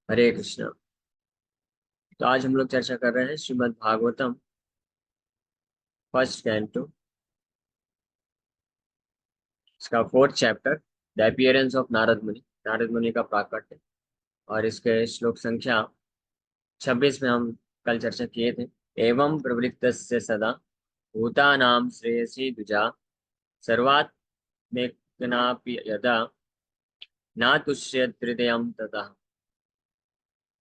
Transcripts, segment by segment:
हरे कृष्णा। तो आज हम लोग चर्चा कर रहे हैं श्रीमद् भागवतम फर्स्ट कैंटो, इसका fourth chapter, the appearance of Narad मुनि। नारद मुनि का प्राकट्य। और इसके श्लोक संख्या 26 में हम कल चर्चा किए थे। एवं प्रवृत्तस्य सदा भूतानां श्रेयसी द्विजा सर्वात्मेकनापि यदा न तुष्येत् हृदयं ततः।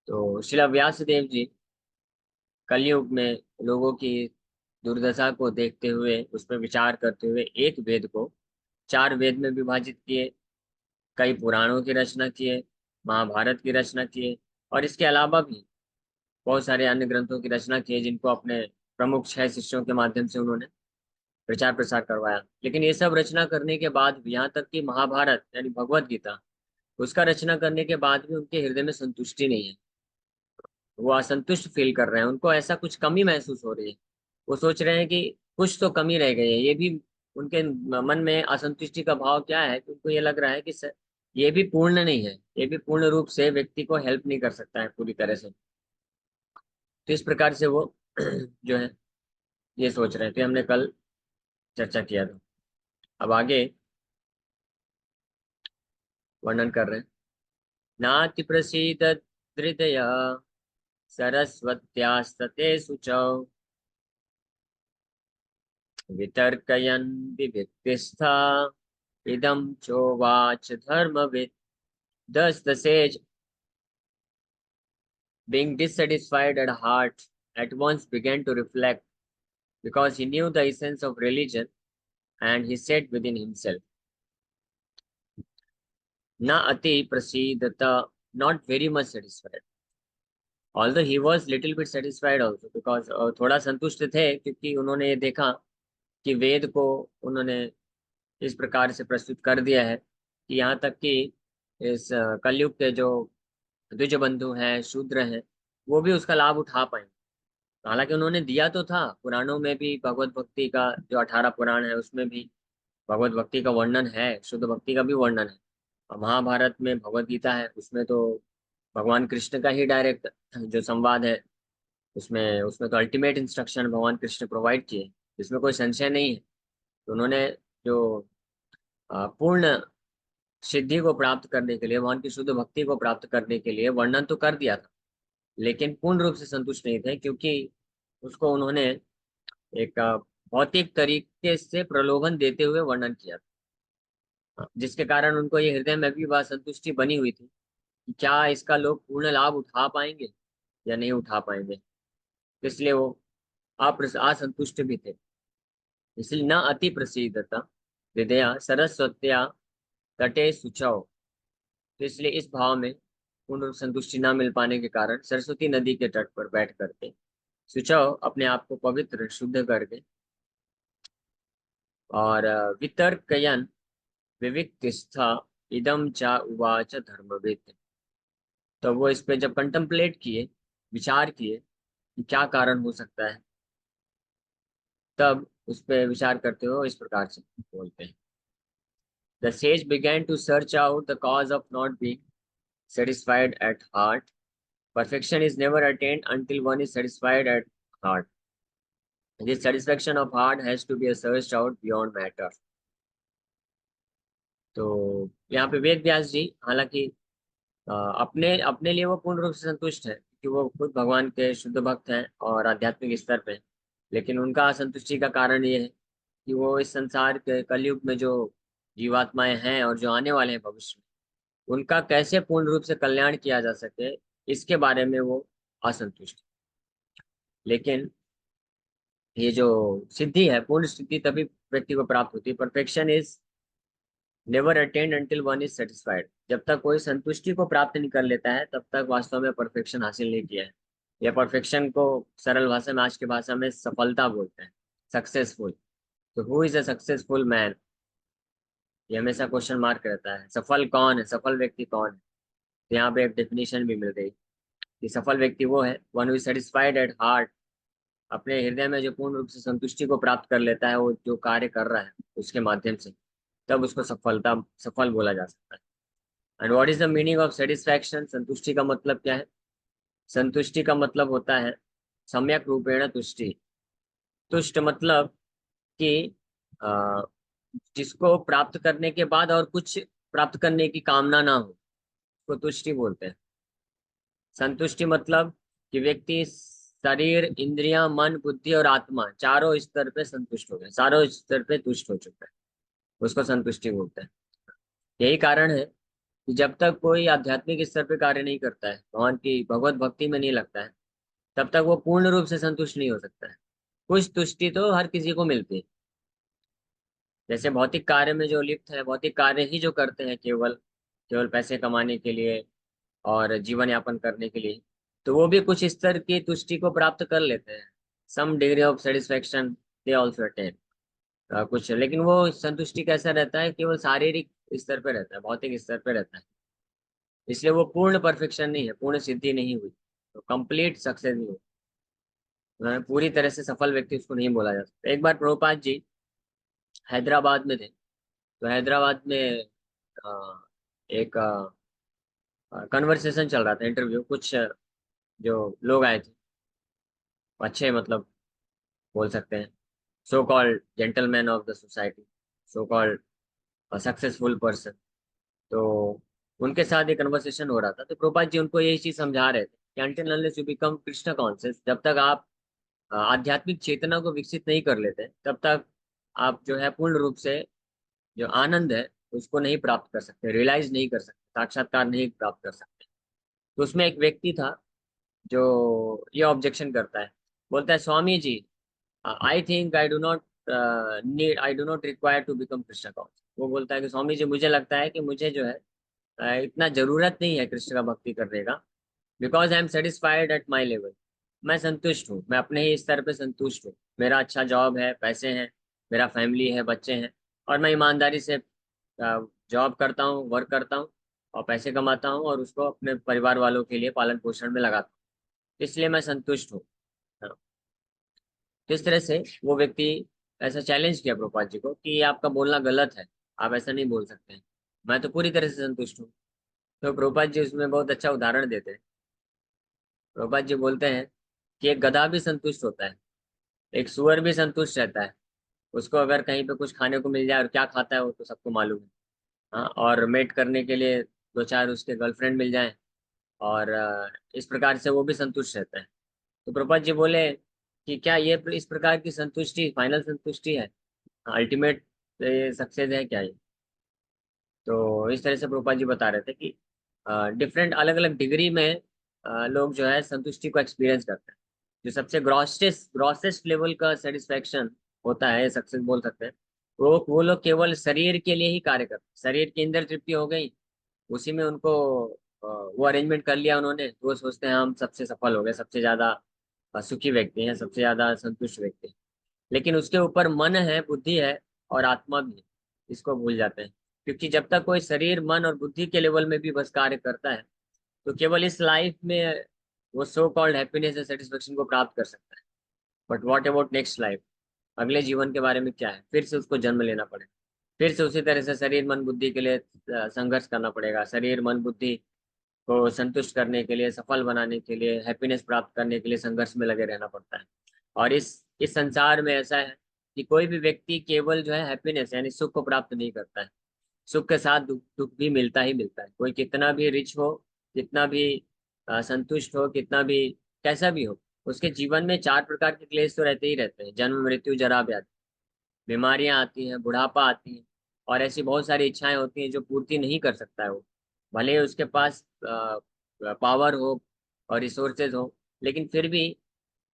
तो श्रील व्यास देव जी कलयुग में लोगों की दुर्दशा को देखते हुए, उस पर विचार करते हुए एक वेद को चार वेद में विभाजित किए, कई पुराणों की रचना किए, महाभारत की रचना किए, और इसके अलावा भी बहुत सारे अन्य ग्रंथों की रचना किए जिनको अपने प्रमुख छह शिष्यों के माध्यम से उन्होंने प्रचार प्रसार करवाया। लेकिन ये सब रचना करने के बाद भी, यहाँ तक कि महाभारत यानी भगवत गीता, उसका रचना करने के बाद भी उनके हृदय में संतुष्टि नहीं है। वो असंतुष्ट फील कर रहे हैं, उनको ऐसा कुछ कमी महसूस हो रही है। वो सोच रहे हैं कि कुछ तो कमी रह गई है। ये भी उनके मन में असंतुष्टि का भाव क्या है कि उनको ये लग रहा है कि ये भी पूर्ण नहीं है, ये भी पूर्ण रूप से व्यक्ति को हेल्प नहीं कर सकता है पूरी तरह से। तो इस प्रकार से वो जो है ये सोच रहे थे। हमने कल चर्चा किया था। अब आगे वर्णन कर रहे हैं। नाति प्रसीद हृदय सरस्वत्यास्तते शुचौ वितर्कयन् विविक्तिस्था इदं चोवाच धर्मवित्। Thus the sage, being dissatisfied at heart, at once began to reflect, because he knew the essence of religion, and he said within himself, Na ati prasidata, not very much satisfied. Although he was little bit satisfied also, because थोड़ा संतुष्ट थे क्योंकि उन्होंने ये देखा कि वेद को उन्होंने इस प्रकार से प्रस्तुत कर दिया है कि यहाँ तक कि इस कलयुग के जो द्विज बंधु हैं, शूद्र हैं, वो भी उसका लाभ उठा पाए। हालांकि उन्होंने दिया तो था, पुराणों में भी भगवत भक्ति का जो 18 पुराण है उसमें भी भगवत भक्ति का वर्णन है, शुद्ध भक्ति का भी वर्णन है। और महाभारत में भगवत गीता है, उसमें तो भगवान कृष्ण का ही डायरेक्ट जो संवाद है, उसमें उसमें तो अल्टीमेट इंस्ट्रक्शन भगवान कृष्ण प्रोवाइड किए, इसमें कोई संशय नहीं है। तो उन्होंने जो पूर्ण सिद्धि को प्राप्त करने के लिए, भगवान की शुद्ध भक्ति को प्राप्त करने के लिए वर्णन तो कर दिया था, लेकिन पूर्ण रूप से संतुष्ट नहीं थे, क्योंकि उसको उन्होंने एक भौतिक तरीके से प्रलोभन देते हुए वर्णन किया था, जिसके कारण उनको ये हृदय में भी वह संतुष्टि बनी हुई थी कि क्या इसका लोग पूर्ण लाभ उठा पाएंगे या नहीं उठा पाएंगे। इसलिए वो असंतुष्ट भी थे। इसलिए न अति प्रसिद्धता हृदया सरस्वत्या तटे सुचौ। तो इसलिए इस भाव में पूर्ण रूप संतुष्टि न मिल पाने के कारण सरस्वती नदी के तट पर बैठ करके सुचौ, अपने आप को पवित्र शुद्ध करके, और वितर्कयन विविक्तिस्था इदम चा उवाच धर्मविद। तो वो इस पे जब कंtemplate किए, विचार किए कि क्या कारण हो सकता है, तब उस पे विचार करते हुए इस प्रकार से बोलते हैं। The sage began to search out the cause of not being satisfied at heart. Perfection is never attained until one is satisfied at heart. This satisfaction of heart has to be searched out beyond matter. तो यहाँ पे वेद व्यास जी, हालांकि अपने अपने लिए वो पूर्ण रूप से संतुष्ट है कि वो खुद भगवान के शुद्ध भक्त हैं और आध्यात्मिक स्तर पे हैं। लेकिन उनका असंतुष्टि का कारण ये है कि वो इस संसार के कलयुग में जो जीवात्माएं हैं और जो आने वाले हैं भविष्य में, उनका कैसे पूर्ण रूप से कल्याण किया जा सके, इसके बारे में वो असंतुष्ट। लेकिन ये जो सिद्धि है, पूर्ण सिद्धि तभी व्यक्ति को प्राप्त होती है। Perfection is never attend until one is satisfied. जब तक कोई संतुष्टि को प्राप्त नहीं कर लेता है, तब तक वास्तव में परफेक्शन हासिल नहीं किया है। या परफेक्शन को सरल भाषा में, आज की भाषा में सफलता बोलते हैं, सक्सेसफुल। तो who is a successful man, ये हमेशा क्वेश्चन मार्क रहता है। सफल कौन है, सफल व्यक्ति कौन है। तो यहाँ पे एक डेफिनेशन भी मिल गई कि सफल व्यक्ति वो है, one who is satisfied at heart. अपने हृदय में जो पूर्ण रूप से संतुष्टि को प्राप्त कर लेता है, वो जो कार्य कर रहा है उसके माध्यम से, तब उसको सफल बोला जा सकता है। And what is the meaning of satisfaction? संतुष्टि का मतलब क्या है? संतुष्टि का मतलब होता है सम्यक रूपेण तुष्टि। तुष्ट मतलब कि अ, जिसको प्राप्त करने के बाद और कुछ प्राप्त करने की कामना ना हो, उसको तुष्टि बोलते हैं। संतुष्टि मतलब कि व्यक्ति शरीर, इंद्रियां, मन, बुद्धि और आत्मा चारों स्तर पे संतुष्ट हो गया, चारों स्तर पे तुष्ट हो चुका है, उसको संतुष्टि बोलते हैं। यही कारण है कि जब तक कोई आध्यात्मिक स्तर पे कार्य नहीं करता है, भगवान की भगवत भक्ति में नहीं लगता है, तब तक वो पूर्ण रूप से संतुष्ट नहीं हो सकता है। कुछ तुष्टि तो हर किसी को मिलती है। जैसे भौतिक कार्य में जो लिप्त है, भौतिक कार्य ही जो करते हैं केवल केवल पैसे कमाने के लिए और जीवन यापन करने के लिए, तो वो भी कुछ स्तर की तुष्टि को प्राप्त कर लेते हैं। Some degree of satisfaction they also attain कुछ, लेकिन वो संतुष्टि कैसा रहता है? केवल शारीरिक स्तर पे रहता है, भौतिक स्तर पे रहता है। इसलिए वो पूर्ण परफेक्शन नहीं है, पूर्ण सिद्धि नहीं हुई, तो कंप्लीट सक्सेस नहीं हुई। पूरी तरह से सफल व्यक्ति उसको नहीं बोला जा सकता। एक बार प्रभुपाद जी हैदराबाद में थे, तो हैदराबाद में एक कन्वर्सेशन चल रहा था, इंटरव्यू, कुछ जो लोग आए थे, अच्छे मतलब बोल सकते हैं, so called gentleman of the society, so called successful person. तो उनके साथ एक कन्वर्सेशन हो रहा था, तो प्रभुपाद जी उनको यही चीज समझा रहे थे कि until unless you become Krishna conscious, जब तक आप आध्यात्मिक चेतना को विकसित नहीं कर लेते, तब तक आप जो है पूर्ण रूप से जो आनंद है उसको नहीं प्राप्त कर सकते, रियलाइज नहीं कर सकते, साक्षात्कार नहीं प्राप्त कर सकते। तो उसमें एक व्यक्ति था जो ये ऑब्जेक्शन करता है, बोलता है, Swami ji, I think I do not require to become Krishna conscious. वो बोलता है कि स्वामी जी, मुझे लगता है कि मुझे जो है इतना जरूरत नहीं है कृष्ण का भक्ति करने का, because I am satisfied at my level. मैं संतुष्ट हूँ, मैं अपने ही स्तर पे संतुष्ट हूँ। मेरा अच्छा जॉब है, पैसे हैं, मेरा फैमिली है, बच्चे हैं, और मैं ईमानदारी से जॉब करता हूँ, वर्क करता हूँ और पैसे कमाता हूँ और उसको अपने परिवार वालों के लिए पालन पोषण में लगाता हूँ, इसलिए मैं संतुष्ट हूँ। हाँ। तो इस तरह से वो व्यक्ति ऐसा चैलेंज किया प्रभुपाद जी को कि ये आपका बोलना गलत है, आप ऐसा नहीं बोल सकते हैं, मैं तो पूरी तरह से संतुष्ट हूँ। तो प्रभुपाद जी उसमें बहुत अच्छा उदाहरण देते हैं। प्रभुपाद जी बोलते हैं कि एक गधा भी संतुष्ट होता है, एक सुअर भी संतुष्ट रहता है। उसको अगर कहीं पे कुछ खाने को मिल जाए, और क्या खाता है वो तो सबको मालूम है। हाँ, और मेट करने के लिए दो चार उसके गर्लफ्रेंड मिल जाएं, और इस प्रकार से वो भी संतुष्ट रहता है। तो प्रभुपाद जी बोले कि क्या ये इस प्रकार की संतुष्टि फाइनल संतुष्टि है, अल्टीमेट सक्सेस है क्या ये? तो इस तरह से प्रभुपाद जी बता रहे थे कि डिफरेंट अलग अलग डिग्री में लोग जो है संतुष्टि को एक्सपीरियंस करते हैं। जो सबसे ग्रॉसेस्ट लेवल का सेटिस्फेक्शन होता है, सक्सेस बोल सकते हैं, वो लोग केवल शरीर के लिए ही कार्य करते हैं। शरीर की इंद्र तृप्ति हो गई, उसी में उनको वो अरेंजमेंट कर लिया उन्होंने, तो वो सोचते हैं हम सबसे सफल हो गए, सबसे ज्यादा सुखी व्यक्ति हैं, सबसे ज्यादा संतुष्ट व्यक्ति हैं। लेकिन उसके ऊपर मन है, बुद्धि है और आत्मा भी है, इसको भूल जाते हैं। क्योंकि जब तक कोई शरीर, मन और बुद्धि के लेवल में भी बस कार्य करता है, तो केवल इस लाइफ में वो सो कॉल्ड हैप्पीनेस या सेटिस्फेक्शन को प्राप्त कर सकता है। But what about next life? अगले जीवन के बारे में क्या है? फिर से उसको जन्म लेना पड़ेगा, फिर से उसी तरह से शरीर मन बुद्धि के लिए संघर्ष करना पड़ेगा, शरीर मन बुद्धि को संतुष्ट करने के लिए, सफल बनाने के लिए, हैप्पीनेस प्राप्त करने के लिए संघर्ष में लगे रहना पड़ता है। और इस संसार में ऐसा है कि कोई भी व्यक्ति केवल जो है हैप्पीनेस यानी सुख को प्राप्त नहीं करता है। सुख के साथ दुख दुख भी मिलता ही मिलता है। कोई कितना भी रिच हो, कितना भी संतुष्ट हो, कितना भी कैसा भी हो, उसके जीवन में चार प्रकार के क्लेश तो रहते ही रहते हैं: जन्म, मृत्यु, जरा, व्याधि। बीमारियां आती हैं, बुढ़ापा आती है, और ऐसी बहुत सारी इच्छाएं होती हैं जो पूर्ति नहीं कर सकता है वो, भले ही उसके पास पावर हो और रिसोर्सेज हो, लेकिन फिर भी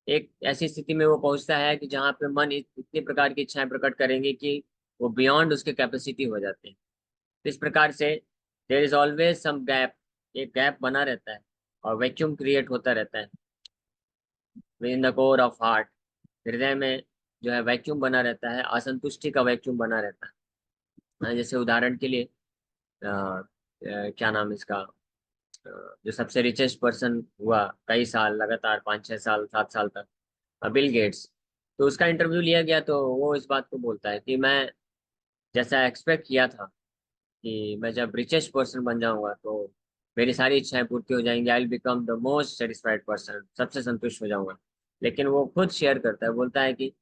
एक ऐसी स्थिति में वो पहुंचता है कि जहाँ पे मन इतनी प्रकार की इच्छाएं प्रकट करेंगे कि वो बियॉन्ड उसके कैपेसिटी हो जाते हैं। तो इस प्रकार से there is always some gap, एक गैप बना रहता है और वैक्यूम क्रिएट होता रहता है in the core of heart. हृदय में जो है वैक्यूम बना रहता है, असंतुष्टि का वैक्यूम बना रहता है। जैसे उदाहरण के लिए क्या नाम इसका, जो सबसे रिचेस्ट पर्सन हुआ कई साल लगातार, 5 6 साल 7 साल तक, बिल गेट्स। तो उसका इंटरव्यू लिया गया, तो वो इस बात को बोलता है कि मैं जैसा एक्सपेक्ट किया था कि मैं जब रिचेस्ट पर्सन बन जाऊंगा तो मेरी सारी इच्छाएं पूर्ति हो जाएंगी, I will become the most satisfied person, सबसे संतुष्ट हो जाऊंगा। लेकिन वो खुद शेयर करता है, बोलता है कि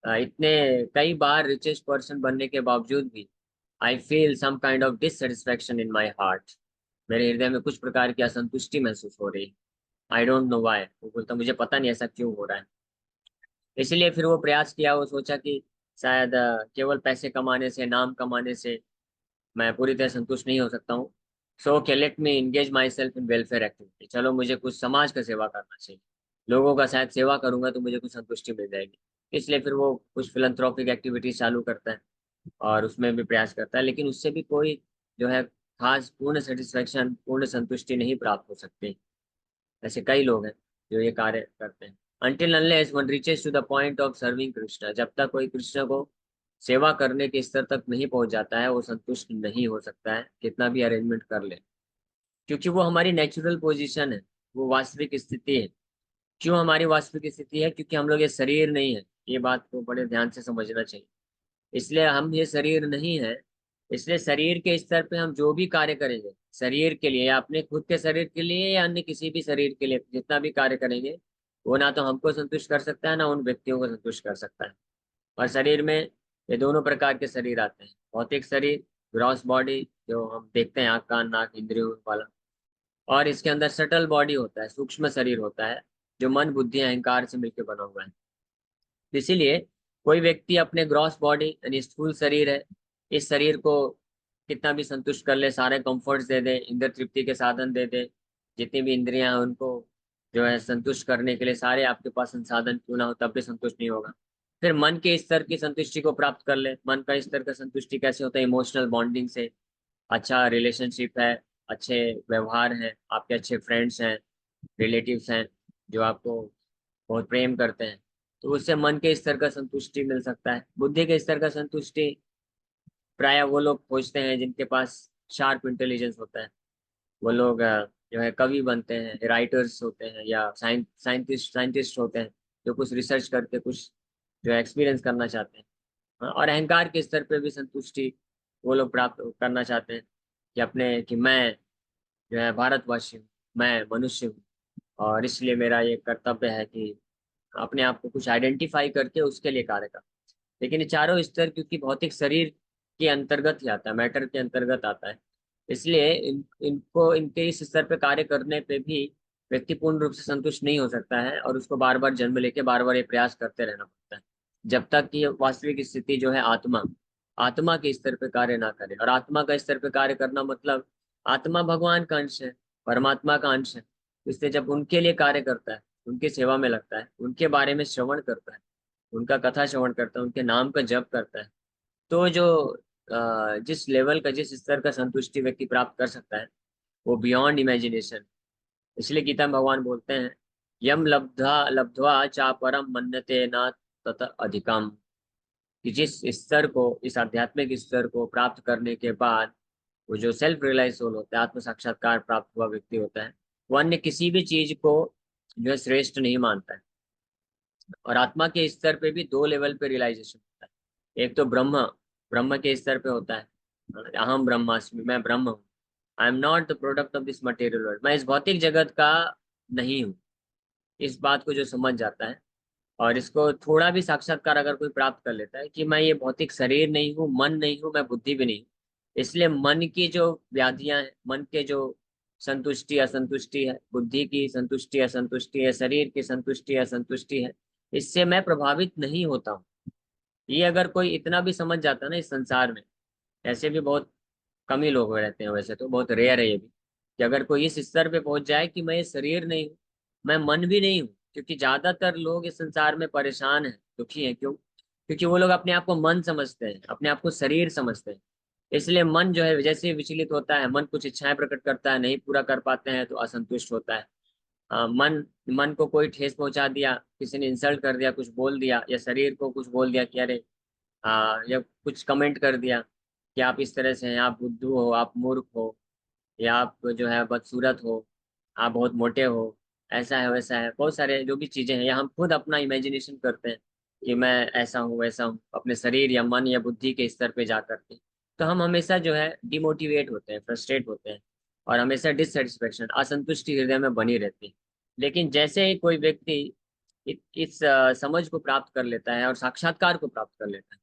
इतने कई बार रिचेस्ट पर्सन बनने के बावजूद भी I feel some kind of dissatisfaction in my heart. मेरे हृदय में कुछ प्रकार की असंतुष्टि महसूस हो रही। आई डोंट नो वाई, वो बोलता मुझे पता नहीं ऐसा क्यों हो रहा है। इसलिए फिर वो प्रयास किया, वो सोचा कि शायद केवल पैसे कमाने से, नाम कमाने से मैं पूरी तरह संतुष्ट नहीं हो सकता हूँ। So okay, let me engage my self in welfare activity. चलो मुझे कुछ समाज का सेवा करना चाहिए, लोगों का शायद सेवा करूंगा तो मुझे कुछ संतुष्टि मिल जाएगी। इसलिए फिर वो कुछ फिलंथ्रोपिक एक्टिविटीज चालू करता है और उसमें भी प्रयास करता है, लेकिन उससे भी कोई जो है खास पूर्ण सेटिस्फेक्शन, पूर्ण संतुष्टि नहीं प्राप्त हो सकती। ऐसे कई लोग हैं जो ये कार्य करते हैं। Until unless one reaches to the point of serving Krishna, जब तक कोई कृष्ण को सेवा करने के स्तर तक नहीं पहुंच जाता है वो संतुष्ट नहीं हो सकता है, कितना भी अरेंजमेंट कर ले। क्योंकि वो हमारी नेचुरल पोजीशन है, वो वास्तविक स्थिति है। क्यों हमारी वास्तविक स्थिति है? क्योंकि हम लोग ये शरीर नहीं है। ये बात को बड़े ध्यान से समझना चाहिए। इसलिए हम ये शरीर नहीं है। इसलिए शरीर के स्तर पे हम जो भी कार्य करेंगे, शरीर के लिए या अपने खुद के शरीर के लिए या अन्य किसी भी शरीर के लिए जितना भी कार्य करेंगे, वो ना तो हमको संतुष्ट कर सकता है ना उन व्यक्तियों को संतुष्ट कर सकता है। और शरीर में ये दोनों प्रकार के शरीर आते हैं। भौतिक शरीर, ग्रॉस बॉडी, जो हम देखते हैं आँख कान नाक इंद्रियों वाला। और इसके अंदर सटल बॉडी होता है, सूक्ष्म शरीर होता है, जो मन बुद्धि अहंकार से मिलकर बना हुआ है। इसीलिए कोई व्यक्ति अपने ग्रॉस बॉडी यानी स्थूल शरीर है, इस शरीर को कितना भी संतुष्ट कर ले, सारे कंफर्ट्स दे दे, इंद्र तृप्ति के साधन दे दे, जितनी भी इंद्रियां हैं उनको जो है संतुष्ट करने के लिए सारे आपके पास संसाधन क्यों ना हो, तब भी संतुष्ट नहीं होगा। फिर मन के स्तर की संतुष्टि को प्राप्त कर ले। मन का स्तर का संतुष्टि कैसे होता है? इमोशनल बॉन्डिंग से। अच्छा रिलेशनशिप है, अच्छे व्यवहार है, आपके अच्छे फ्रेंड्स हैं, रिलेटिव्स हैं जो आपको बहुत प्रेम करते हैं, तो उससे मन के स्तर का संतुष्टि मिल सकता है। बुद्धि के स्तर का संतुष्टि प्राय वो लोग खोजते हैं जिनके पास शार्प इंटेलिजेंस होता है। वो लोग जो है कवि बनते हैं, राइटर्स होते हैं, या साइंटिस्ट होते हैं जो कुछ रिसर्च करके कुछ जो एक्सपीरियंस करना चाहते हैं। हाँ, और अहंकार के स्तर पे भी संतुष्टि वो लोग प्राप्त करना चाहते हैं कि अपने कि मैं जो है भारतवासी हूँ, मैं मनुष्य हूँ, और इसलिए मेरा ये कर्तव्य है कि अपने आप को कुछ आइडेंटिफाई करके उसके लिए कार्य करना। लेकिन ये चारों स्तर क्योंकि भौतिक शरीर के अंतर्गत ही आता है, मैटर के अंतर्गत आता है, इसलिए इनको इनके इस स्तर पे कार्य करने पे भी व्यक्ति पूर्ण रूप से संतुष्ट नहीं हो सकता है, और उसको बार बार जन्म लेके बार बार ये प्रयास करते रहना पड़ता है, जब तक कि वास्तविक स्थिति जो है आत्मा, आत्मा के स्तर पे कार्य ना करे। और आत्मा का स्तर पे कार्य करना मतलब आत्मा भगवान का अंश है, परमात्मा का अंश है। इसलिए जब उनके लिए कार्य करता है, उनकी सेवा में लगता है, उनके बारे में श्रवण करता है, उनका कथा श्रवण करता है, उनके नाम का जप करता है, तो जो जिस लेवल का, जिस स्तर का संतुष्टि व्यक्ति प्राप्त कर सकता है वो बियॉन्ड इमेजिनेशन। इसलिए गीता में भगवान बोलते हैं, यम लब्धा लब्ध्वा चा परम मन्यते न तत अधिकम, कि जिस स्तर को, इस आध्यात्मिक स्तर को प्राप्त करने के बाद वो जो सेल्फ रियलाइज सोल होता है, आत्म साक्षात्कार प्राप्त हुआ व्यक्ति होता है, वो अन्य किसी भी चीज को जो है श्रेष्ठ नहीं मानता है। और आत्मा के स्तर पे भी दो लेवल पे रियलाइजेशन होता है। एक तो ब्रह्म, ब्रह्म के स्तर पे होता है, अहम ब्रह्मास्मि, मैं ब्रह्म हूँ। I am not the product of this material world, मैं इस भौतिक जगत का नहीं हूँ। इस बात को जो समझ जाता है और इसको थोड़ा भी साक्षात्कार अगर कोई प्राप्त कर लेता है कि मैं ये भौतिक शरीर नहीं हूँ, मन नहीं हूँ, मैं बुद्धि भी नहीं हूँ, इसलिए मन की जो व्याधियां हैं, मन के जो संतुष्टि असंतुष्टि है, बुद्धि की संतुष्टि असंतुष्टि है, शरीर की संतुष्टि असंतुष्टि है, इससे मैं प्रभावित नहीं होता हूँ। ये अगर कोई इतना भी समझ जाता है ना इस संसार में, ऐसे भी बहुत कम ही लोग रहते हैं, वैसे तो बहुत रेयर है ये भी, कि अगर कोई इस स्तर पे पहुंच जाए कि मैं ये शरीर नहीं हूँ, मैं मन भी नहीं हूँ। क्योंकि ज्यादातर लोग इस संसार में परेशान हैं, दुखी हैं। क्यों? क्योंकि वो लोग अपने आप को मन समझते हैं, अपने आप को शरीर समझते हैं। इसलिए मन जो है जैसे ही विचलित होता है, मन कुछ इच्छाएं प्रकट करता है, नहीं पूरा कर पाते हैं तो असंतुष्ट होता है। मन मन को कोई ठेस पहुंचा दिया, किसी ने इंसल्ट कर दिया, कुछ बोल दिया, या शरीर को कुछ बोल दिया कि अरे या कुछ कमेंट कर दिया कि आप इस तरह से हैं, आप बुद्धू हो, आप मूर्ख हो, या आप जो है बदसूरत हो, आप बहुत मोटे हो, ऐसा है वैसा है, बहुत सारे जो भी चीजें हैं, या हम खुद अपना इमेजिनेशन करते हैं कि मैं ऐसा हूँ वैसा हूँ, अपने शरीर या मन या बुद्धि के स्तर पे जा करके। तो हम हमेशा जो है डिमोटिवेट होते हैं, फ्रस्ट्रेट होते हैं, और हमेशा डिससेटिस्फेक्शन, असंतुष्टि हृदय में बनी रहती है। लेकिन जैसे ही कोई व्यक्ति इस समझ को प्राप्त कर लेता है और साक्षात्कार को प्राप्त कर लेता है,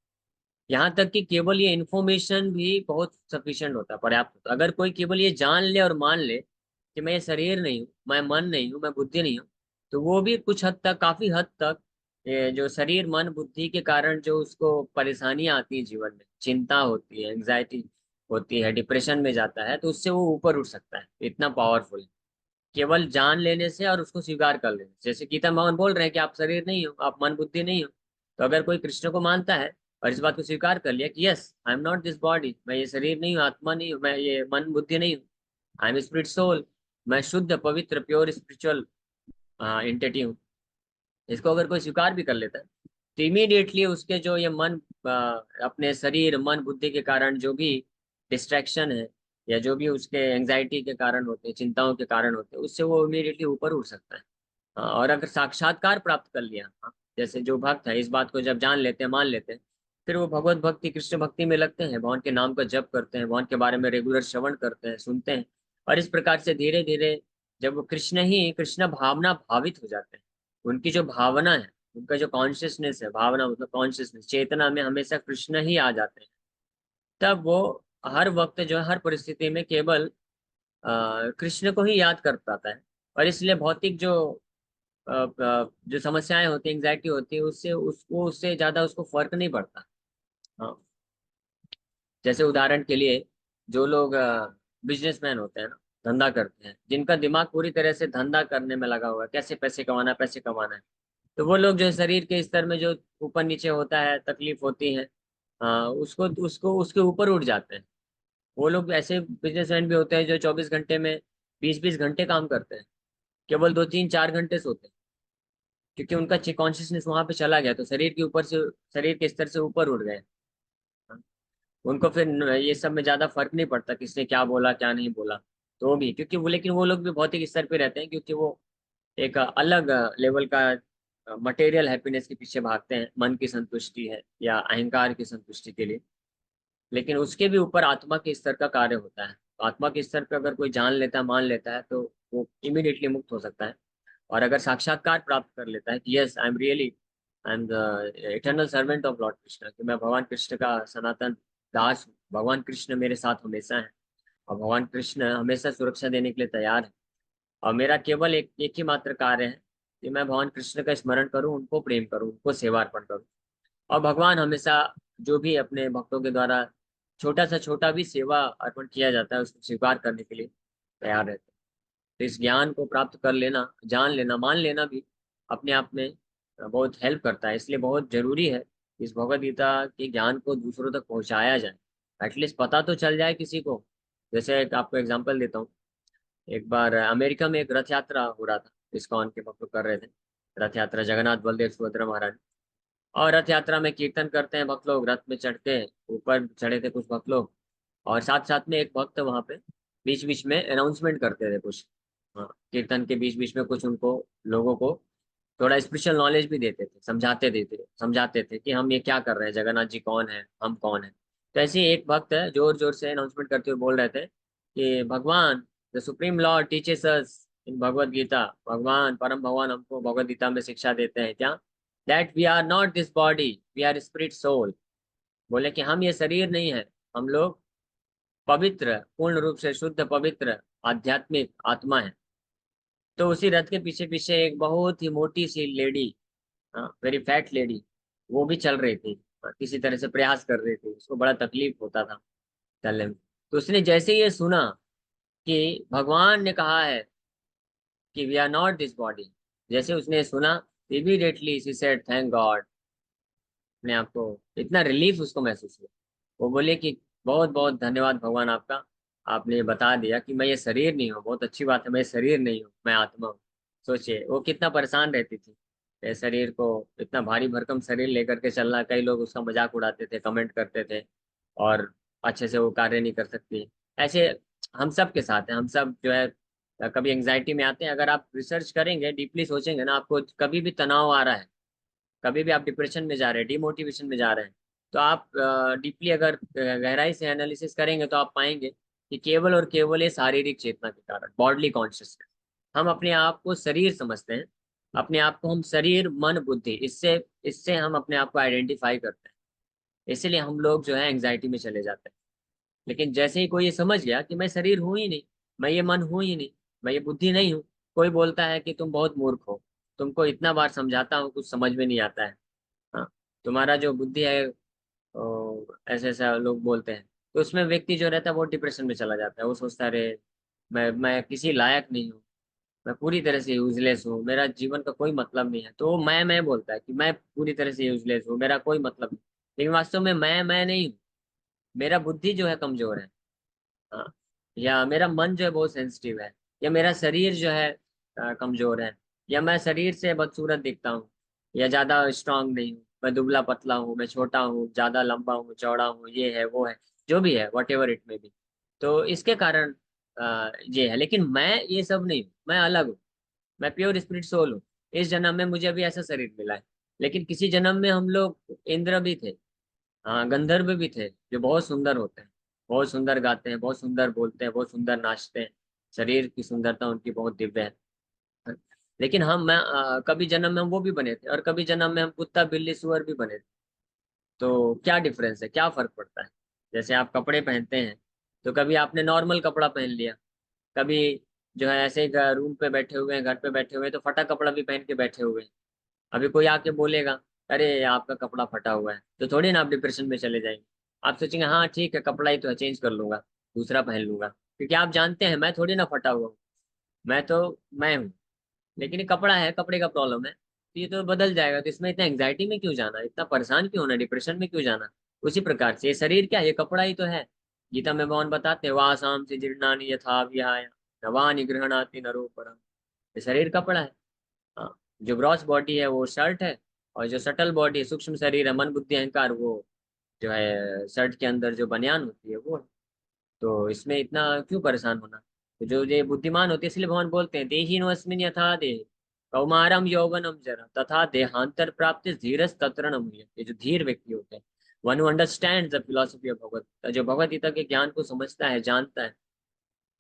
यहाँ तक कि केवल ये इन्फॉर्मेशन भी बहुत सफिशिएंट होता है, पर्याप्त होता है। अगर कोई केवल ये जान ले और मान ले कि मैं ये शरीर नहीं हूँ, मैं मन नहीं हूँ, मैं बुद्धि नहीं हूँ, तो वो भी कुछ हद तक, काफी हद तक, ये जो शरीर मन बुद्धि के कारण जो उसको परेशानियां आती है जीवन में, चिंता होती है, एंग्जाइटी होती है, डिप्रेशन में जाता है, तो उससे वो ऊपर उठ सकता है। इतना पावरफुल है केवल जान लेने से और उसको स्वीकार कर लेने से। जैसे गीता भगवान बोल रहे हैं कि आप शरीर नहीं हो, आप मन बुद्धि नहीं हो। तो अगर कोई कृष्ण को मानता है और इस बात को स्वीकार कर लिया कि yes, I am not this body, मैं ये शरीर नहीं हूँ, आत्मा नहीं हूँ, मैं ये मन बुद्धि नहीं हूँ, आई एम स्पिरिट सोल, मैं शुद्ध पवित्र प्योर स्पिरिचुअल एंटिटी हूँ, इसको अगर कोई स्वीकार भी कर लेता है, तो इमीडिएटली उसके जो ये मन, अपने शरीर मन बुद्धि के कारण जो भी डिस्ट्रैक्शन है, या जो भी उसके एंजाइटी के कारण होते हैं, चिंताओं के कारण होते हैं, उससे वो इमीडिएटली ऊपर उठ सकता है। और अगर साक्षात्कार प्राप्त कर लिया, जैसे जो भक्त है इस बात को जब जान लेते हैं, मान लेते हैं, फिर वो भगवत भक्ति, कृष्ण भक्ति में लगते हैं, भगवान के नाम का जप करते हैं, भगवान के बारे में रेगुलर श्रवण करते हैं, सुनते हैं। और इस प्रकार से धीरे धीरे जब वो कृष्ण ही कृष्ण भावना भावित हो जाते हैं, उनकी जो भावना है, उनका जो कॉन्शियसनेस है, भावना मतलब कॉन्शियसनेस, चेतना में हमेशा कृष्ण ही आ जाते हैं, तब वो हर वक्त जो है, हर परिस्थिति में केवल कृष्ण को ही याद कर पाता है। और इसलिए भौतिक जो समस्याएं होती हैं, एंग्जाइटी होती है, उससे उसको, उससे ज्यादा उसको फर्क नहीं पड़ता। हाँ, जैसे उदाहरण के लिए, जो लोग बिजनेसमैन होते हैं ना, धंधा करते हैं, जिनका दिमाग पूरी तरह से धंधा करने में लगा हुआ है, कैसे पैसे कमाना है, पैसे कमाना है, तो वो लोग जो है शरीर के स्तर में जो ऊपर नीचे होता है, तकलीफ होती है, उसको उसको उसके ऊपर उठ जाते हैं। वो लोग ऐसे बिजनेसमैन भी होते हैं जो 24 घंटे में 20-20 घंटे काम करते हैं, केवल 2-3-4 घंटे सोते हैं, क्योंकि उनका कॉन्शियसनेस वहां पे चला गया, तो शरीर के ऊपर से, शरीर के स्तर से ऊपर उठ गए। उनको फिर ये सब में ज्यादा फर्क नहीं पड़ता किसने क्या बोला क्या नहीं बोला। तो भी क्योंकि वो, लेकिन वो लोग भी भौतिक स्तर पे रहते हैं, क्योंकि वो एक अलग लेवल का मटेरियल हैप्पीनेस के पीछे भागते हैं, मन की संतुष्टि है या अहंकार की संतुष्टि के लिए। लेकिन उसके भी ऊपर आत्मा के स्तर का कार्य होता है। तो आत्मा के स्तर पे अगर कोई जान लेता है, मान लेता है, तो वो इमीडिएटली मुक्त हो सकता है। और अगर साक्षात्कार प्राप्त कर लेता है कि yes, I am the eternal servant of Lord Krishna, कि मैं भगवान कृष्ण का सनातन दास हूँ, भगवान कृष्ण मेरे साथ हमेशा है, और भगवान कृष्ण हमेशा सुरक्षा देने के लिए तैयार है, और मेरा केवल एक एक ही मात्र कार्य है कि मैं भगवान कृष्ण का स्मरण करूं, उनको प्रेम करूं, उनको सेवा अर्पण करूं। और भगवान हमेशा जो भी अपने भक्तों के द्वारा छोटा सा छोटा भी सेवा अर्पण किया जाता है, उसको स्वीकार करने के लिए तैयार रहते हैं। तो इस ज्ञान को प्राप्त कर लेना, जान लेना, मान लेना भी अपने आप में बहुत हेल्प करता है। इसलिए बहुत जरूरी है कि इस भगवत गीता के ज्ञान को दूसरों तक पहुंचाया जाए, एटलीस्ट पता तो चल जाए किसी को। जैसे एक आपको एग्जांपल देता हूँ। एक बार अमेरिका में एक रथ यात्रा हो रहा था, इस्कॉन के भक्त लोग कर रहे थे रथ यात्रा, जगन्नाथ बलदेव सुभद्रा महाराज। और रथ यात्रा में कीर्तन करते हैं भक्त लोग, रथ में चढ़ के ऊपर चढ़े थे कुछ भक्त लोग, और साथ साथ में एक भक्त वहां पे बीच बीच में अनाउंसमेंट करते थे कुछ। हाँ, कीर्तन के बीच बीच में कुछ उनको, लोगों को थोड़ा स्पिरिचुअल नॉलेज भी देते थे, समझाते थे कि हम ये क्या कर रहे हैं, जगन्नाथ जी कौन है, हम कौन है। तो ऐसे ही एक भक्त है, जोर जोर से अनाउंसमेंट करते हुए बोल रहे थे कि भगवान, the supreme lord teaches us in Bhagavad Gita, भगवान परम भगवान हमको भगवत गीता में शिक्षा देते हैं क्या, that we are not this body, we are spirit soul. बोले कि हम ये शरीर नहीं है, हम लोग पवित्र, पूर्ण रूप से शुद्ध पवित्र आध्यात्मिक आत्मा है। तो उसी रथ के पीछे पीछे एक बहुत ही मोटी सी लेडी, वेरी फैट लेडी, वो भी चल रही थी, किसी तरह से प्रयास कर रही थी, उसको बड़ा तकलीफ होता था चलने में। तो उसने जैसे ही ये सुना कि भगवान ने कहा है कि we are not this body, जैसे उसने सुना, immediately she said thank God. अपने आप को इतना रिलीफ उसको महसूस हुआ। वो बोले कि बहुत बहुत धन्यवाद भगवान आपका, आपने ये बता दिया कि मैं ये शरीर नहीं हूँ, बहुत अच्छी बात है, मैं ये शरीर नहीं हूँ, मैं आत्मा हूँ। सोचिए वो कितना परेशान रहती थी, ये शरीर को, इतना भारी भरकम शरीर लेकर के चलना, कई लोग उसका मजाक उड़ाते थे, कमेंट करते थे, और अच्छे से वो कार्य नहीं कर सकती। ऐसे हम सब के साथ है, हम सब जो है कभी एंग्जाइटी में आते हैं। अगर आप रिसर्च करेंगे, डीपली सोचेंगे ना, आपको कभी भी तनाव आ रहा है, कभी भी आप डिप्रेशन में जा रहे हैं, डिमोटिवेशन में जा रहे हैं, तो आप डीपली अगर गहराई से एनालिसिस करेंगे तो आप पाएंगे कि केवल और केवल ये शारीरिक चेतना के कारण, बॉडली कॉन्शियसनेस, हम अपने आप को शरीर समझते हैं। अपने आप को हम शरीर मन बुद्धि, इससे इससे हम अपने आप को आइडेंटिफाई करते हैं। इसीलिए हम लोग जो है एंग्जाइटी में चले जाते हैं। लेकिन जैसे ही कोई ये समझ गया कि मैं शरीर हूं ही नहीं, मैं ये मन हूं ही नहीं, मैं ये बुद्धि नहीं हूँ, कोई बोलता है कि तुम बहुत मूर्ख हो, तुमको इतना बार समझाता हूँ कुछ समझ में नहीं आता है, हाँ, तुम्हारा जो बुद्धि है ऐसे ऐसा लोग बोलते हैं। तो उसमें व्यक्ति जो रहता है वो डिप्रेशन में चला जाता है। वो सोचता है अरे मैं किसी लायक नहीं हूँ, मैं पूरी तरह से यूजलेस हूँ, मेरा जीवन का कोई मतलब नहीं है। तो वो मैं बोलता है कि मैं पूरी तरह से यूजलेस हूँ, मेरा कोई मतलब नहीं। लेकिन वास्तव में मैं नहीं हूँ। मेरा बुद्धि जो है कमजोर है, हाँ, या मेरा मन जो है बहुत सेंसिटिव है, या मेरा शरीर जो है कमजोर है, या मैं शरीर से बदसूरत दिखता हूँ, या ज्यादा स्ट्रांग नहीं हूँ, मैं दुबला पतला हूँ, मैं छोटा हूँ, ज्यादा लंबा हूँ, चौड़ा हूँ, ये है वो है, जो भी है वट एवर इट में भी। तो इसके कारण ये है। लेकिन मैं ये सब नहीं हूँ, मैं अलग हूँ, मैं प्योर स्पिरिट सोल हूँ। इस जन्म में मुझे अभी ऐसा शरीर मिला है। लेकिन किसी जन्म में हम लोग इंद्र भी थे, हाँ, गंधर्व भी थे, जो बहुत सुंदर होते हैं, बहुत सुंदर गाते हैं, बहुत सुंदर बोलते हैं, बहुत सुंदर नाचते हैं। शरीर की सुंदरता उनकी बहुत दिव्य है। लेकिन कभी जन्म में हम वो भी बने थे, और कभी जन्म में हम कुत्ता बिल्ली सुअर भी बने थे। तो क्या डिफरेंस है, क्या फर्क पड़ता है? जैसे आप कपड़े पहनते हैं, तो कभी आपने नॉर्मल कपड़ा पहन लिया, कभी जो है ऐसे ही रूम पे बैठे हुए हैं, घर पे बैठे हुए हैं, तो फटा कपड़ा भी पहन के बैठे हुए हैं। अभी कोई आके बोलेगा अरे आपका कपड़ा फटा हुआ है, तो थोड़ी ना आप डिप्रेशन में चले जाएंगे। आप सोचेंगे हाँ ठीक है, कपड़ा ही तो है, चेंज कर लूंगा, दूसरा पहन लूंगा, क्योंकि आप जानते हैं मैं थोड़ी ना फटा हुआ हूँ, मैं हूँ। लेकिन ये कपड़ा है, कपड़े का प्रॉब्लम है, तो ये तो बदल जाएगा। तो इसमें इतना एंग्जाइटी में क्यों जाना, इतना परेशान क्यों होना, डिप्रेशन में क्यों जाना? उसी प्रकार से ये शरीर क्या है, ये कपड़ा ही तो है। गीता में भगवान बताते हैं वासाम से जीर्णानि यथा विहाय नवानि गृह्णाति नरो परम। ये शरीर कपड़ा है, हाँ। जो ग्रॉस बॉडी है वो शर्ट है, और जो सटल बॉडी है, सूक्ष्म शरीर है, मन बुद्धि अहंकार, वो जो है शर्ट के अंदर जो बनियान होती है वो है। तो इसमें इतना क्यों परेशान होना? तो जो ये बुद्धिमान होते हैं, इसलिए भगवान बोलते हैं देहिनोऽस्मिन् यथा देह कौमारम यौवनम जरा तथा देहांतर प्राप्ति धीरज तत्र न मुह्यते। ये जो धीर व्यक्ति होते हैं, one who understand the philosophy of Bhagavat, जो भगवत गीता के ज्ञान को समझता है, जानता है,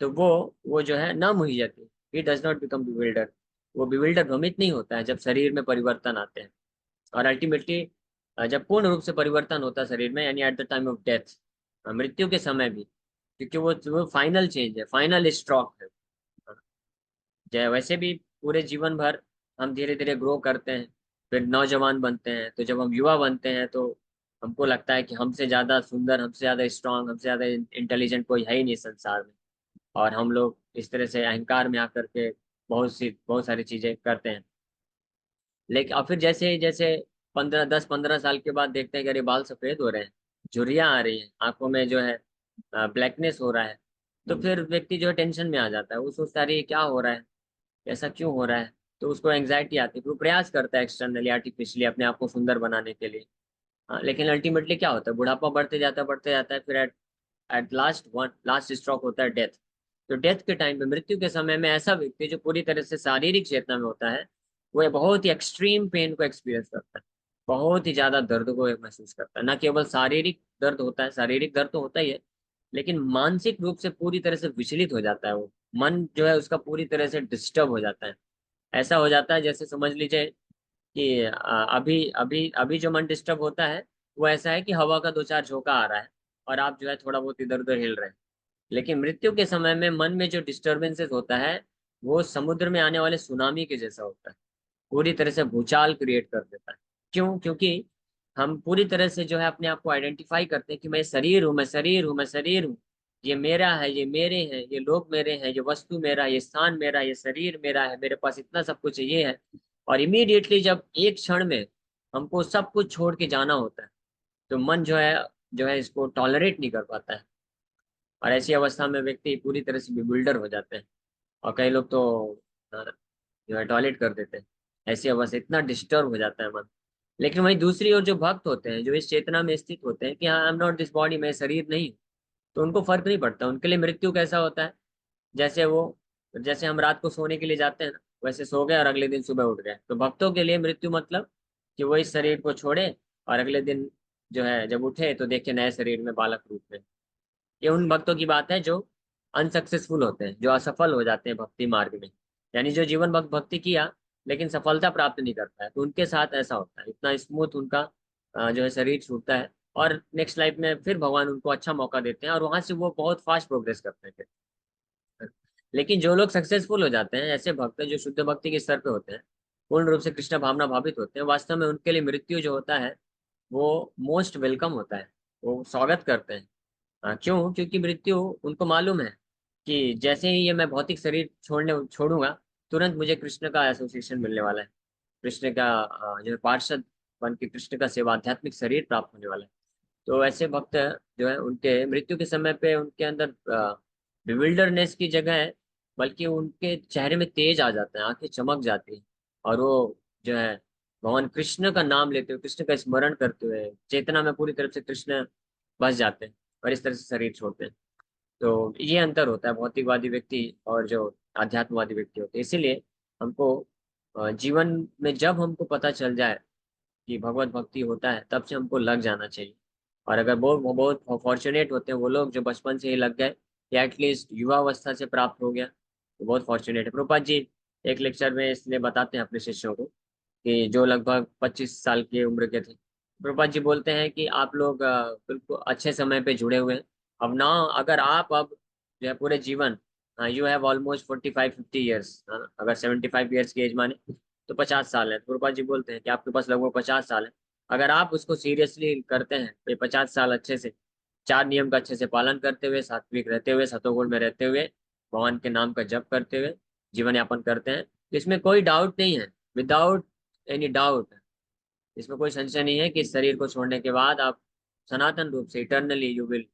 तो वो जो है न मुह्यते, he does not become bewilder. वो बिविल्डर, भ्रमित नहीं होता है जब शरीर में परिवर्तन आते हैं। और अल्टीमेटली जब पूर्ण रूप से परिवर्तन होता है शरीर में, यानी at the time of death, मृत्यु के समय भी, क्योंकि वो फाइनल चेंज है, फाइनल स्ट्रोक है। जय वैसे भी पूरे जीवन भर हम धीरे धीरे ग्रो करते हैं, फिर नौजवान बनते हैं, तो जब हम युवा बनते हैं तो हमको लगता है कि हमसे ज्यादा सुंदर, हमसे ज्यादा स्ट्रांग, हमसे ज्यादा इंटेलिजेंट कोई है ही नहीं संसार में। और हम लोग इस तरह से अहंकार में आकर के बहुत सारी चीजें करते हैं। लेकिन और फिर जैसे जैसे 10-15 साल के बाद देखते हैं कि अरे बाल सफेद हो रहे हैं, झुर्रियाँ आ रही हैं आंखों में, जो है ब्लैकनेस हो रहा है, तो फिर व्यक्ति जो है टेंशन में आ जाता है। वो सोचता है अरे ये क्या हो रहा है, ऐसा क्यों हो रहा है? तो उसको एंग्जाइटी आती है, फिर वो प्रयास करता है एक्सटर्नली आर्टिफिशियली अपने आप को सुंदर बनाने के लिए। हाँ, लेकिन अल्टीमेटली क्या होता है, बुढ़ापा बढ़ते जाता है, फिर एट लास्ट स्ट्रोक होता है डेथ। तो डेथ के टाइम पे, मृत्यु के समय में, ऐसा व्यक्ति जो पूरी तरह से शारीरिक चेतना में होता है, वो ये बहुत ही एक्सट्रीम पेन को एक्सपीरियंस करता है, बहुत ही ज्यादा दर्द को महसूस करता है। न केवल शारीरिक दर्द होता है, शारीरिक दर्द तो होता ही है, लेकिन मानसिक रूप से पूरी तरह से विचलित हो जाता है वो। मन जो है उसका पूरी तरह से डिस्टर्ब हो जाता है। ऐसा हो जाता है जैसे समझ लीजिए कि अभी अभी अभी जो मन डिस्टर्ब होता है, वो ऐसा है कि हवा का दो चार झोंका आ रहा है, और आप जो है थोड़ा बहुत इधर उधर हिल रहे हैं। लेकिन मृत्यु के समय में मन में जो डिस्टरबेंसेस होता है, वो समुद्र में आने वाले सुनामी के जैसा होता है, पूरी तरह से भूचाल क्रिएट कर देता है। क्यों? क्योंकि हम पूरी तरह से जो है अपने आप को आइडेंटिफाई करते हैं कि मैं शरीर हूँ, मैं शरीर हूँ, मैं शरीर हूँ, ये मेरा है, ये मेरे हैं, ये लोग मेरे हैं, ये वस्तु मेरा है, ये स्थान मेरा है, ये शरीर मेरा है, मेरे पास इतना सब कुछ है, ये है। और इमीडिएटली जब एक क्षण में हमको सब कुछ छोड़ के जाना होता है, तो मन जो है इसको टॉलरेट नहीं कर पाता है। और ऐसी अवस्था में व्यक्ति पूरी तरह से बिल्डर हो जाते हैं। और कई लोग तो जो है टॉयलेट कर देते हैं। ऐसी अवस्था, इतना डिस्टर्ब हो जाता है मन। लेकिन वहीं दूसरी ओर जो भक्त होते हैं, जो इस चेतना में स्थित होते हैं कि हाँ I am not this body, मैं शरीर नहीं हूँ, तो उनको फर्क नहीं पड़ता। उनके लिए मृत्यु कैसा होता है, जैसे वो जैसे हम रात को सोने के लिए जाते हैं ना, वैसे सो गए और अगले दिन सुबह उठ गए। तो भक्तों के लिए मृत्यु मतलब कि वो इस शरीर को छोड़े और अगले दिन जो है जब उठे तो देखे नए शरीर में बालक रूप में। ये उन भक्तों की बात है जो अनसक्सेसफुल होते हैं, जो असफल हो जाते हैं भक्ति मार्ग में, यानी जो जीवन भक्त भक्ति किया लेकिन सफलता प्राप्त नहीं करता है, तो उनके साथ ऐसा होता है, इतना स्मूथ उनका जो है शरीर छूटता है, और नेक्स्ट लाइफ में फिर भगवान उनको अच्छा मौका देते हैं और वहां से वो बहुत फास्ट प्रोग्रेस करते हैं फिर। लेकिन जो लोग सक्सेसफुल हो जाते हैं, ऐसे भक्त जो शुद्ध भक्ति के स्तर पे होते हैं, पूर्ण रूप से कृष्ण भावना भावित होते हैं, वास्तव में उनके लिए मृत्यु जो होता है वो मोस्ट वेलकम होता है, वो स्वागत करते हैं। क्यों? क्योंकि मृत्यु उनको मालूम है कि जैसे ही ये मैं भौतिक शरीर छोड़ूंगा, तुरंत मुझे कृष्ण का एसोसिएशन मिलने वाला है, कृष्ण का जो है पार्षद बन के कृष्ण का सेवा आध्यात्मिक शरीर प्राप्त होने वाला है। तो ऐसे भक्त जो है उनके मृत्यु के समय पे उनके अंदर बिविल्डरनेस की जगह है, बल्कि उनके चेहरे में तेज आ जाता है, आंखें चमक जाती हैं, और वो जो है भगवान कृष्ण का नाम लेते हुए, कृष्ण का स्मरण करते हुए चेतना में पूरी तरह से कृष्ण बस जाते हैं, और इस तरह से शरीर छोड़ते हैं। तो ये अंतर होता है भौतिकवादी व्यक्ति और जो आध्यात्मवादी व्यक्ति होते हैं। इसीलिए हमको जीवन में जब हमको पता चल जाए कि भगवत भक्ति होता है, तब से हमको लग जाना चाहिए। और अगर बहुत फॉर्चुनेट होते हैं वो लोग जो बचपन से ही लग गए, या एटलीस्ट युवावस्था से प्राप्त हो गया, तो बहुत फॉर्चुनेट है। प्रभुपाद जी एक लेक्चर में इसलिए बताते हैं अपने शिष्यों को कि जो लगभग 25 साल की उम्र के थे, प्रभुपाद जी बोलते हैं कि आप लोग बिल्कुल अच्छे समय पे जुड़े हुए हैं। अब ना, अगर आप अब जो है पूरे जीवन, यू हैव ऑलमोस्ट 45-50 ईयर्स, अगर 75 ईयर्स की एज माने तो 50 साल है। गुरुपाल जी बोलते हैं कि आपके पास लगभग 50 साल है, अगर आप उसको सीरियसली करते हैं तो ये 50 साल अच्छे से चार नियम का अच्छे से पालन करते हुए, सात्विक रहते हुए, सतोगुण में रहते हुए, भगवान के नाम का जप करते हुए जीवन यापन करते हैं, तो इसमें कोई डाउट नहीं है, विदाउट एनी डाउट, इसमें कोई संशय नहीं है कि इस शरीर को छोड़ने के बाद आप सनातन रूप से eternally you will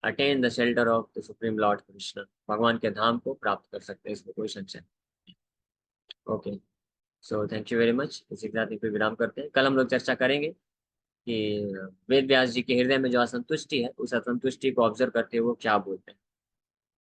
attain the shelter of the supreme Lord Krishna, भगवान के धाम को प्राप्त कर सकते हैं, इसमें कोई संशय नहीं। Okay, so thank you very much. इसी के साथ यहीं पे विराम करते हैं। कल हम लोग चर्चा करेंगे कि वेद व्यास जी के हृदय में जो असंतुष्टि है, उस असंतुष्टि को ऑब्जर्व करते हुए वो क्या बोलते हैं।